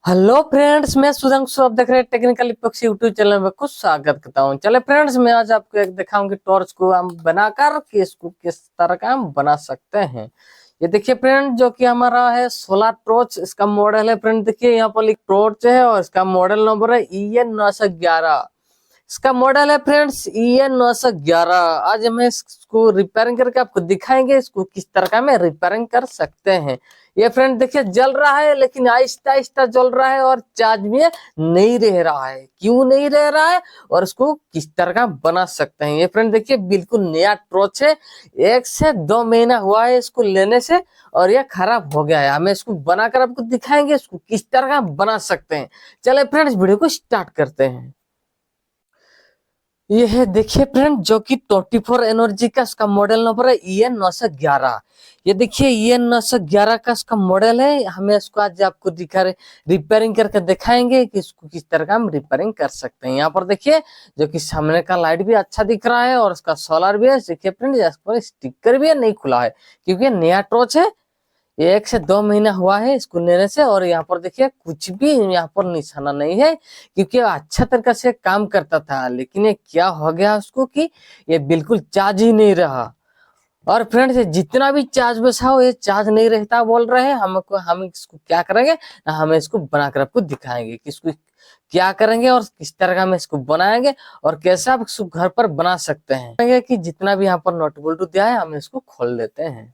Hello friends, मैं सुधांशु, आप देख रहे हैं टेक्निकल इपॉक्सी यूट्यूब चैनल में कुछ स्वागत करता हूं। चले फ्रेंड्स, मैं आज आपको एक दिखाऊंगी टॉर्च को हम बनाकर कि इसको किस तरह का हम बना सकते हैं। ये देखिए फ्रेंड, जो कि हमारा है सोलर टॉर्च, इसका मॉडल है फ्रेंड। देखिए यहाँ पर एक टॉर्च है और इसका मॉडल नंबर है EN911। इसका मॉडल है फ्रेंड्स EN911। आज हम इसको रिपेयरिंग करके आपको दिखाएंगे इसको किस तरह का हम रिपेयरिंग कर सकते हैं। ये फ्रेंड देखिए जल रहा है, लेकिन आहिस्ता आहिस्ता जल रहा है और चार्ज में नहीं रह रहा है। क्यों नहीं रह रहा है और इसको किस तरह का बना सकते हैं। ये फ्रेंड देखिए बिल्कुल नया टॉर्च है, 1 से 2 महीना हुआ है इसको लेने से और ये खराब हो गया है। हमें इसको बनाकर आपको दिखाएंगे इसको किस तरह का बना सकते हैं। चले फ्रेंड्स, वीडियो को स्टार्ट करते हैं। ये है देखिए फ्रेंड, जो कि 24 एनर्जी का इसका मॉडल नंबर है EN911। ये देखिए EN911 का इसका मॉडल है। हमें इसको आज आपको दिखा रिपेयरिंग करके दिखाएंगे कि इसको किस तरह का हम रिपेयरिंग कर सकते हैं। यहाँ पर देखिए जो कि सामने का लाइट भी अच्छा दिख रहा है और इसका सोलर भी है। देखिए फ्रेंड, इस पर स्टिकर भी है, नहीं खुला है क्योंकि नया टॉर्च है। ये 1 से 2 महीना हुआ है इसको लेने से और यहाँ पर देखिए कुछ भी यहाँ पर निशाना नहीं है क्योंकि अच्छा तरीके से काम करता था। लेकिन ये क्या हो गया उसको कि ये बिल्कुल चार्ज ही नहीं रहा। और फ्रेंड्स, जितना भी चार्ज बसाओ ये चार्ज नहीं रहता बोल रहे हैं हमको। हम इसको क्या करेंगे ना, हमें इसको बनाकर आपको दिखाएंगे कि इसको क्या करेंगे और किस तरह का हम इसको बनाएंगे और कैसे आप इसको घर पर बना सकते हैं। कि जितना भी यहाँ पर नट बोल्ट दिया है हम इसको खोल देते हैं।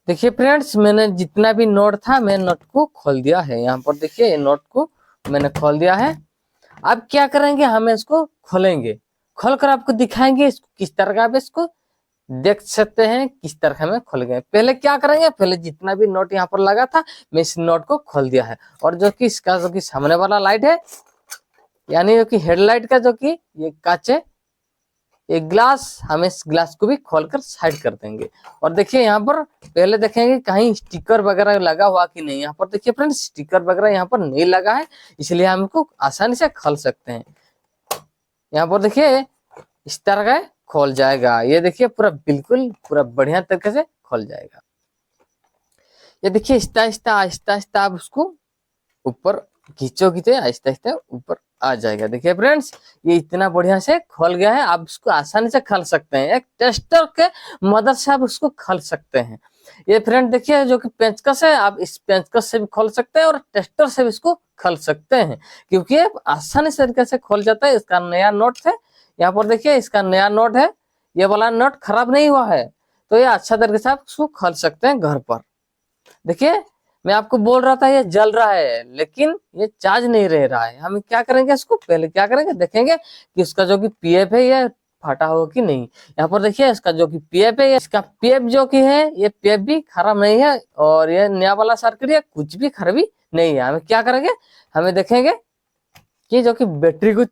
देखिए फ्रेंड्स, मैंने जितना भी नोट था मैं नोट को खोल दिया है। यहाँ पर देखिए ये नोट को मैंने खोल दिया है। अब क्या करेंगे, हमें इसको खोलेंगे, खोलकर आपको दिखाएंगे इसको किस तरह का। आप इसको देख सकते हैं किस तरह हमें खोल गए। पहले क्या करेंगे, पहले जितना भी नोट यहाँ पर लगा था मैं इस नोट को खोल दिया है। और जो कि इसका जो कि सामने वाला लाइट है, यानी जो कि हेडलाइट का जो कि ये कांच है, ये ग्लास, हम इस ग्लास को भी खोलकर साइड कर देंगे। और देखिए यहाँ पर पहले देखेंगे कहीं स्टिकर वगैरह लगा हुआ कि नहीं। यहाँ पर देखिए फ्रेंड्स, स्टिकर वगैरह यहाँ पर नहीं लगा है, इसलिए हम इसको आसानी से खोल सकते हैं। यहाँ पर देखिए इस तरह का खोल जाएगा। ये देखिए पूरा बिल्कुल पूरा बढ़िया तरीके से खोल जाएगा। ये देखिए आहिस्ता आहिस्ता आहिस्ता आहिस्ता आप उसको ऊपर खींचोगे आहिस्ता आहिस्ता ऊपर आ जाएगा। देखिए फ्रेंड्स, ये इतना बढ़िया से खोल गया है। आप इसको आसानी से खोल सकते हैं, एक टेस्टर के मदद से आप उसको खोल सकते हैं। ये फ्रेंड देखिए जो कि पेंचकस है, आप इस पेंचकस से भी खोल सकते हैं और टेस्टर से भी इसको खोल सकते हैं क्योंकि ये आसानी से तरीके से खोल जाता है। इसका नया नोट है, यहाँ पर देखिए इसका नया नोट है। ये वाला नोट खराब नहीं हुआ है, तो ये अच्छा तरीके से आप उसको खोल सकते हैं घर पर। देखिए मैं आपको बोल रहा था ये जल रहा है, लेकिन ये चार्ज नहीं रह रहा है। हम क्या करेंगे, इसको पहले क्या करेंगे देखेंगे कि इसका जो कि पीएफ है ये फटा हो कि नहीं। यहाँ पर देखिए इसका जो कि पीएफ है, इसका पीएफ जो कि है ये पीएफ भी खराब नहीं है और ये नया वाला सर्किट है कुछ भी खराबी नहीं है। हमें क्या करेंगे, हमें देखेंगे कि जो कि बैटरी को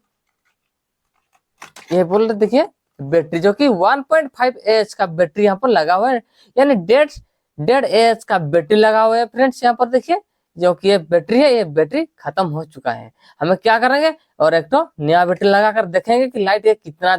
ये बोल रहे, देखिए बैटरी जो कि 1.5 Ah का बैटरी यहाँ पर लगा हुआ है, यानी डेढ़ डेढ़ AH का बैटरी लगा हुआ है। फ्रेंड्स यहाँ पर देखिए जो कि ये बैटरी है, ये बैटरी खत्म हो चुका है। हमें क्या करेंगे और एक तो नया बैटरी लगाकर देखेंगे कि लाइट ये कितना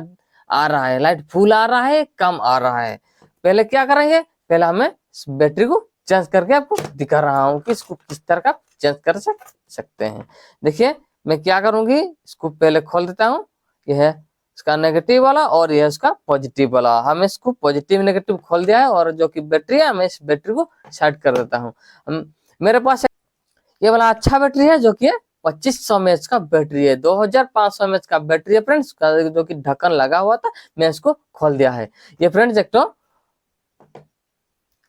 आ रहा है, लाइट फुल आ रहा है कम आ रहा है। पहले क्या करेंगे, पहले हमें इस बैटरी को चेंज करके आपको दिखा रहा हूँ कि इसको किस तरह का चेंज कर सकते हैं। देखिए मैं क्या करूंगी, इसको पहले खोल देता हूँ। यह है इसका नेगेटिव वाला और ये इसका पॉजिटिव वाला। हमें इसको पॉजिटिव नेगेटिव खोल दिया है और जो कि बैटरी है मैं इस बैटरी को साइड कर देता हूँ। मेरे पास ये वाला अच्छा बैटरी है जो कि 2500 mAh का बैटरी है, 2500 mAh का बैटरी है फ्रेंड्स, जो कि ढक्कन लगा हुआ था मैं इसको खोल दिया है। ये फ्रेंड्स एक तो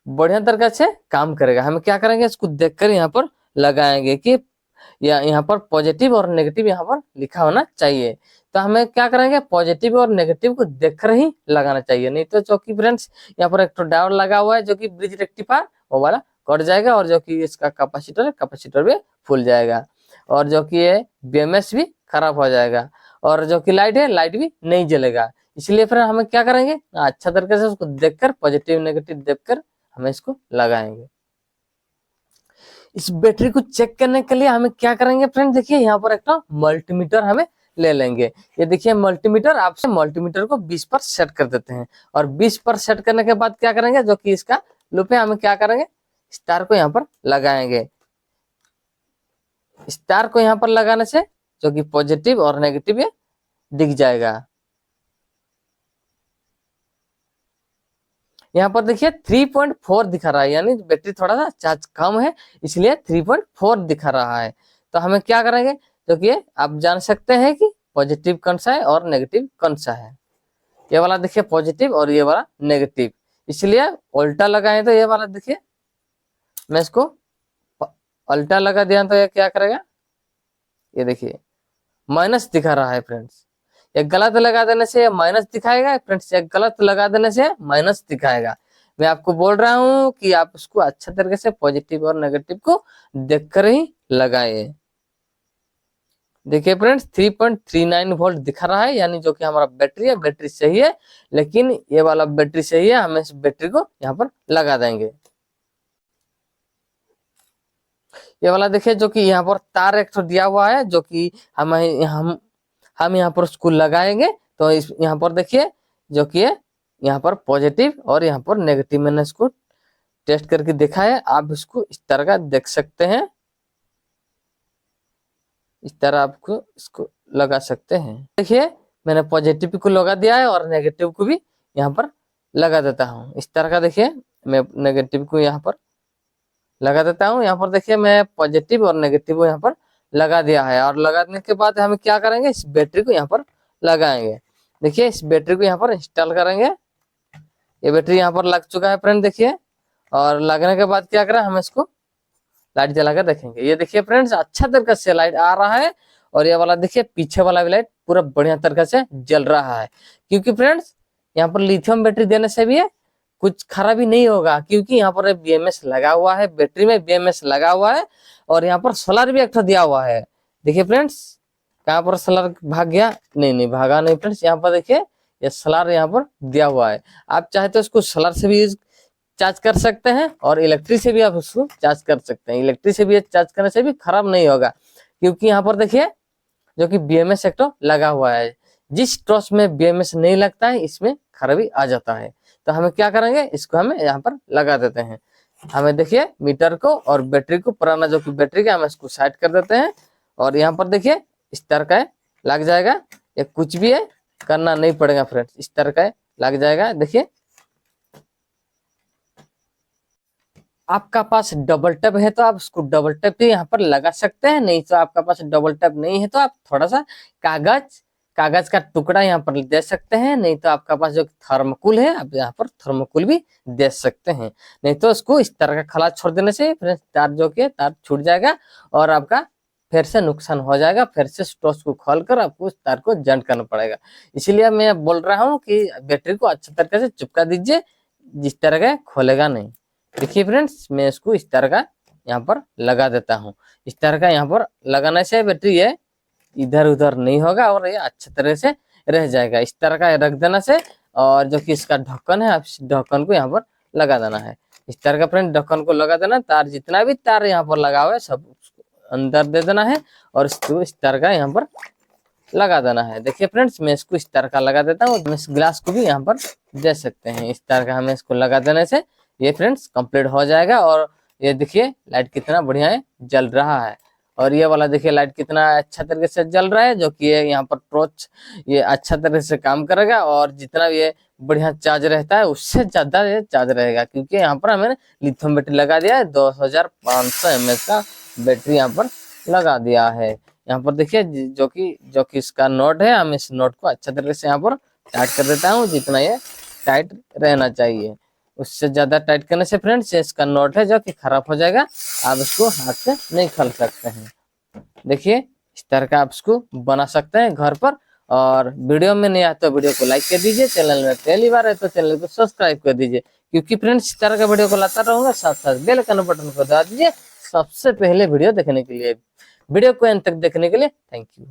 बढ़िया तरीके से काम करेगा। हम क्या करेंगे, इसको देखकर यहाँ पर लगाएंगे कि यहाँ पर पॉजिटिव और नेगेटिव यहाँ पर लिखा होना चाहिए। तो हमें क्या करेंगे, पॉजिटिव और नेगेटिव को देखकर ही लगाना चाहिए, नहीं तो जो कि फ्रेंड्स यहाँ पर एक तो डायोड लगा हुआ है जो कि ब्रिज रेक्टिफायर, वो वाला कट जाएगा और जो कि इसका कैपेसिटर है कैपेसिटर भी फूल जाएगा और जो कि ये BMS भी खराब हो जाएगा। और जो कि लाइट है लाइट भी नहीं जलेगा। इसलिए फिर हमें क्या करेंगे, अच्छा तरीके से उसको देखकर, पॉजिटिव नेगेटिव देखकर हमें इसको लगाएंगे। इस बैटरी को चेक करने के लिए हमें क्या करेंगे फ्रेंड, देखिए यहाँ पर एक मल्टीमीटर हमें ले लेंगे। ये देखिए मल्टीमीटर, आपसे मल्टीमीटर को 20 पर सेट कर देते हैं और 20 पर सेट करने के बाद क्या करेंगे, जो कि इसका लूप है, हमें क्या करेंगे, स्टार को यहाँ पर लगाएंगे। स्टार को यहाँ पर लगाने से जो कि पॉजिटिव और नेगेटिव ये दिख जाएगा। यहाँ पर देखिए 3.4 दिखा रहा है, यानी बैटरी थोड़ा सा चार्ज कम है, इसलिए 3.4 दिखा रहा है। तो हमें क्या करेंगे, जो कि आप जान सकते हैं कि पॉजिटिव कौन सा है और नेगेटिव कौन सा है। ये वाला देखिए पॉजिटिव और ये वाला नेगेटिव, इसलिए उल्टा लगाए तो ये वाला देखिए, मैं इसको उल्टा लगा दिया तो ये क्या करेगा, ये देखिए माइनस दिखा रहा है फ्रेंड्स। ये गलत लगा देने से माइनस दिखाएगा फ्रेंड्स, ये गलत लगा देने से माइनस दिखाएगा। मैं आपको बोल रहा हूँ कि आप उसको अच्छा तरीके से पॉजिटिव और नेगेटिव को देखकर ही लगाए। देखिए फ्रेंड्स 3.39 वोल्ट दिखा रहा है, यानी जो कि हमारा बैटरी है, बैटरी सही है, लेकिन ये वाला बैटरी सही है, हम इस बैटरी को यहाँ पर लगा देंगे। ये वाला देखिए जो कि यहाँ पर तार एक तो दिया हुआ है, जो कि हम यहाँ पर उसको लगाएंगे। तो इस यहाँ पर देखिए जो कि यहाँ पर पॉजिटिव और यहाँ पर नेगेटिव, मैंने इसको टेस्ट करके देखा है। आप इसको इस तरह का देख सकते हैं, इस तरह आपको इसको लगा सकते हैं। देखिए मैंने पॉजिटिव को लगा दिया है और नेगेटिव को भी यहाँ पर लगा देता हूँ इस तरह का। देखिए मैं नेगेटिव को यहाँ पर लगा देता हूँ। यहाँ पर देखिए मैं पॉजिटिव और नेगेटिव को यहाँ पर लगा दिया है, और लगाने के बाद हमें क्या करेंगे, इस बैटरी को यहाँ पर लगाएंगे। देखिए इस बैटरी को यहाँ पर इंस्टॉल करेंगे। ये बैटरी यहाँ पर लग चुका है फ्रेंड, देखिए। और लगने के बाद क्या करें, हम इसको लाइट जलाकर देखेंगे। ये देखिए फ्रेंड्स अच्छा तरीके से लाइट आ रहा है, और ये वाला देखिए पीछे वाला भी लाइट पूरा बढ़िया तरीके से जल रहा है। क्योंकि फ्रेंड्स यहाँ पर लिथियम बैटरी देने से भी है कुछ खराबी नहीं होगा, क्योंकि यहाँ पर बीएमएस लगा हुआ है, बैटरी में बीएमएस लगा हुआ है, और यहाँ पर सोलर भी एक दिया हुआ है। देखिए फ्रेंड्स कहाँ पर सोलर भाग गया, नहीं भागा नहीं फ्रेंड्स। यहाँ पर देखिए ये सोलर यहाँ पर दिया हुआ है। आप चाहे तो इसको सोलर से भी चार्ज कर सकते हैं और इलेक्ट्रिक से भी आप उसको चार्ज कर सकते हैं। इलेक्ट्रिक से भी चार्ज करने से भी खराब नहीं होगा, क्योंकि यहाँ पर देखिए जो कि बीएमएस एक लगा हुआ है। जिस टॉर्च में बीएमएस नहीं लगता है इसमें खराबी आ जाता है। तो हमें क्या करेंगे, इसको हमें यहाँ पर लगा देते हैं। हमें देखिए मीटर को और बैटरी को, पुराना जो कि बैटरी का, हम इसको साइड कर देते हैं। और यहाँ पर देखिए इस तरह का लग जाएगा, ये कुछ भी है करना नहीं पड़ेगा फ्रेंड्स, इस तरह का लग जाएगा। देखिए आपका पास डबल टैप है तो आप उसको डबल टैप भी यहाँ पर लगा सकते हैं, नहीं तो आपका पास डबल टैप नहीं है तो आप थोड़ा सा कागज का टुकड़ा यहाँ पर दे सकते हैं, नहीं तो आपका पास जो थर्मोकोल है आप यहाँ पर थर्मोकोल भी दे सकते हैं। नहीं तो उसको इस तरह का खला छोड़ देने से तार जो कि तार छूट जाएगा और आपका फिर से नुकसान हो जाएगा। फिर से टॉर्च को खोलकर आपको उस तार को जॉइंट करना पड़ेगा। इसीलिए मैं बोल रहा हूँ कि बैटरी को अच्छे तरीके से चिपका दीजिए, जिस तरह का खोलेगा नहीं। देखिए फ्रेंड्स मैं इसको इस तरह का यहाँ पर लगा देता हूँ। इस तरह का यहाँ पर लगाने से बैटरी है इधर उधर नहीं होगा और ये अच्छे तरह से रह जाएगा। इस तरह का रख देना से, और जो कि इसका ढक्कन है, आप ढक्कन को यहाँ पर लगा देना है। इस तरह का फ्रेंड ढक्कन को लगा देना, तार जितना भी तार यहाँ पर लगा हुआ है सब अंदर दे देना है और इसको इस तरह का यहाँ पर लगा देना है। देखिए फ्रेंड्स मैं इसको इस तरह का लगा देता हूँ। इस ग्लास को भी यहाँ पर दे सकते हैं। इस तरह का हमें इसको लगा देने से ये फ्रेंड्स कंप्लीट हो जाएगा। और ये देखिए लाइट कितना बढ़िया है जल रहा है, और ये वाला देखिए लाइट कितना अच्छा तरीके से जल रहा है, जो कि ये यहाँ पर टॉर्च ये अच्छा तरीके से काम करेगा। और जितना भी ये बढ़िया चार्ज रहता है उससे ज्यादा ये चार्ज रहेगा, क्योंकि यहाँ पर हमें लिथियम बैटरी लगा दिया है। 2500 mAh का बैटरी यहाँ पर लगा दिया है। यहाँ पर देखिए जो कि इसका नोट है, हम इस नोट को अच्छा तरीके से यहाँ पर टाइट कर देता हूँ, जितना ये टाइट रहना चाहिए। उससे ज्यादा टाइट करने से फ्रेंड्स इसका नोट है जो कि खराब हो जाएगा, आप इसको हाथ से नहीं खोल सकते हैं। देखिए इस तरह का आप इसको बना सकते हैं घर पर। और वीडियो में नहीं आता तो वीडियो को लाइक कर दीजिए, चैनल में पहली बार है तो चैनल को सब्सक्राइब कर दीजिए, क्योंकि फ्रेंड्स इस तरह का वीडियो को लाता रहूंगा। साथ साथ बेल आइकन बटन को दबा दीजिए सबसे पहले वीडियो देखने के लिए। वीडियो को अंत तक देखने के लिए थैंक यू।